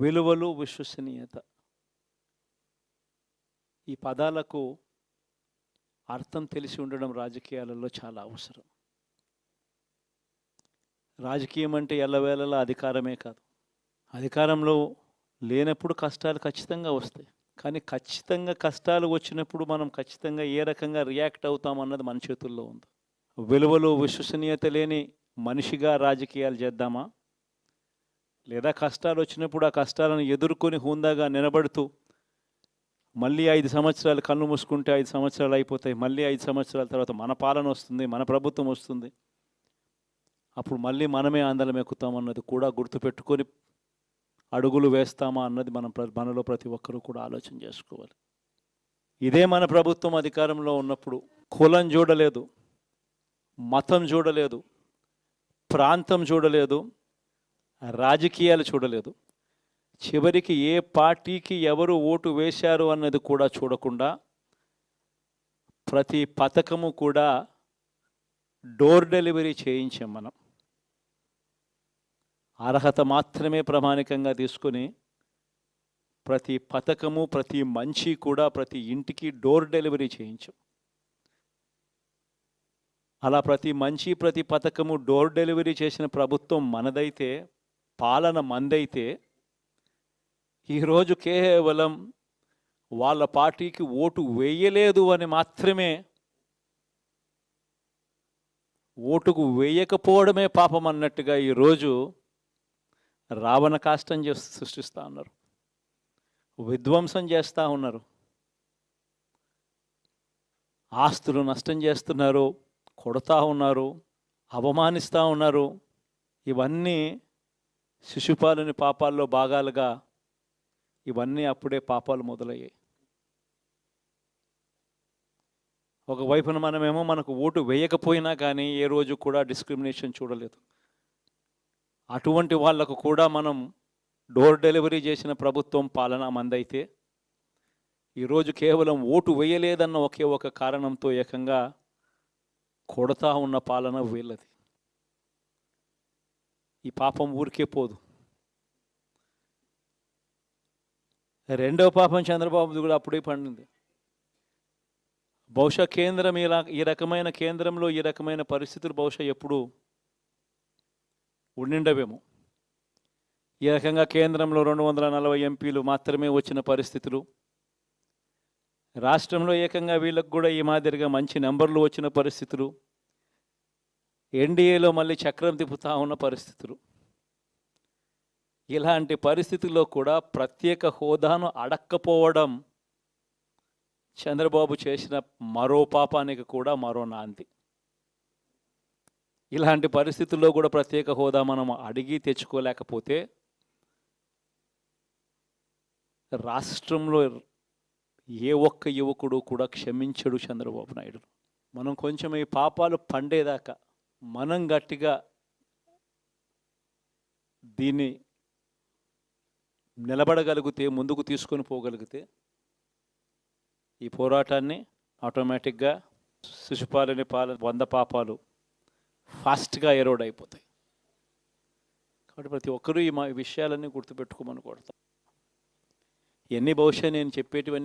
విలువలు, విశ్వసనీయత ఈ పదాలకు అర్థం తెలిసి ఉండడం రాజకీయాలలో చాలా అవసరం. రాజకీయం అంటే ఎల్లవేళలా అధికారమే కాదు. అధికారంలో లేనప్పుడు కష్టాలు ఖచ్చితంగా వస్తాయి. కానీ ఖచ్చితంగా కష్టాలు వచ్చినప్పుడు మనం ఖచ్చితంగా ఏ రకంగా రియాక్ట్ అవుతామన్నది మన చేతుల్లో ఉంది. విలువలు, విశ్వసనీయత లేని మనిషిగా రాజకీయాలు చేద్దామా? లేదా కష్టాలు వచ్చినప్పుడు ఆ కష్టాలను ఎదుర్కొని హుందాగా నిలబడుతూ మళ్ళీ 5 సంవత్సరాలు కళ్ళు మూసుకుంటే 5 సంవత్సరాలు అయిపోతాయి, మళ్ళీ 5 సంవత్సరాల తర్వాత మన పాలన వస్తుంది, మన ప్రభుత్వం వస్తుంది, అప్పుడు మళ్ళీ మనమే ఆందోళన ఎక్కుతామన్నది కూడా గుర్తుపెట్టుకొని అడుగులు వేస్తామా అన్నది మనలో ప్రతి ఒక్కరూ కూడా ఆలోచన చేసుకోవాలి. ఇదే మన ప్రభుత్వం అధికారంలో ఉన్నప్పుడు కులం చూడలేదు, మతం చూడలేదు, ప్రాంతం చూడలేదు, రాజకీయాలు చూడలేదు, చివరికి ఏ పార్టీకి ఎవరు ఓటు వేశారు అన్నది కూడా చూడకుండా ప్రతి పథకము కూడా డోర్ డెలివరీ చేయించాం. మనం అర్హత మాత్రమే ప్రామాణికంగా తీసుకొని ప్రతి పథకము, ప్రతి మంచి కూడా ప్రతి ఇంటికి డోర్ డెలివరీ చేయించాం. అలా ప్రతి మంచి, ప్రతి పథకము డోర్ డెలివరీ చేసిన ప్రభుత్వం మనదైతే, పాలన మందైతే, ఈరోజు కేవలం వాళ్ళ పార్టీకి ఓటు వేయలేదు అని మాత్రమే, ఓటుకు వేయకపోవడమే పాపం అన్నట్టుగా ఈరోజు రావణ కాష్టం సృష్టిస్తూ ఉన్నారు, విధ్వంసం చేస్తూ ఉన్నారు, ఆస్తులు నష్టం చేస్తున్నారు, కొడతా ఉన్నారు, అవమానిస్తూ ఉన్నారు. ఇవన్నీ శిశుపాలుని పాపాల్లో భాగాలుగా ఇవన్నీ అప్పుడే పాపాలు మొదలయ్యాయి. ఒకవైపున మనమేమో మనకు ఓటు వేయకపోయినా కానీ ఏ రోజు కూడా డిస్క్రిమినేషన్ చూడలేదు. అటువంటి వాళ్లకు కూడా మనం డోర్ డెలివరీ చేసిన ప్రభుత్వం పాలన మందైతే, ఈరోజు కేవలం ఓటు వేయలేదన్న ఒకే ఒక కారణంతో ఏకంగా కొడతా ఉన్న పాలన వీళ్ళది. ఈ పాపం ఊరికే పోదు. రెండవ పాపం చంద్రబాబుది కూడా అప్పుడే పండింది. బహుశా కేంద్రం ఈ రకమైన కేంద్రంలో ఈ రకమైన పరిస్థితులు బహుశా ఎప్పుడు ఉండిండవేమో. ఈ రకంగా కేంద్రంలో 240 ఎంపీలు మాత్రమే వచ్చిన పరిస్థితులు, రాష్ట్రంలో ఏకంగా వీళ్ళకు కూడా ఈ మాదిరిగా మంచి నెంబర్లు వచ్చిన పరిస్థితులు, ఎన్డీఏలో మళ్ళీ చక్రం తిప్పుతా ఉన్న పరిస్థితులు. ఇలాంటి పరిస్థితుల్లో కూడా ప్రత్యేక హోదాను అడక్కపోవడం చంద్రబాబు చేసిన మరో పాపానికి కూడా మరో నాంది. ఇలాంటి పరిస్థితుల్లో కూడా ప్రత్యేక హోదా మనం అడిగి తెచ్చుకోలేకపోతే రాష్ట్రంలో ఏ ఒక్క యువకుడు కూడా క్షమించడు చంద్రబాబు నాయుడు. మనం కొంచెం ఈ పాపాలు పండేదాకా మనం గట్టిగా దీన్ని నిలబడగలిగితే, ముందుకు తీసుకొని పోగలిగితే ఈ పోరాటాన్ని ఆటోమేటిక్గా శిశుపాలుని 100 పాపాలు ఫాస్ట్గా ఎరోడ్ అయిపోతాయి. కాబట్టి ప్రతి ఒక్కరూ ఈ విషయాలన్నీ గుర్తుపెట్టుకోమని కోరుతాం. బహుశా నేను చెప్పేటివన్నీ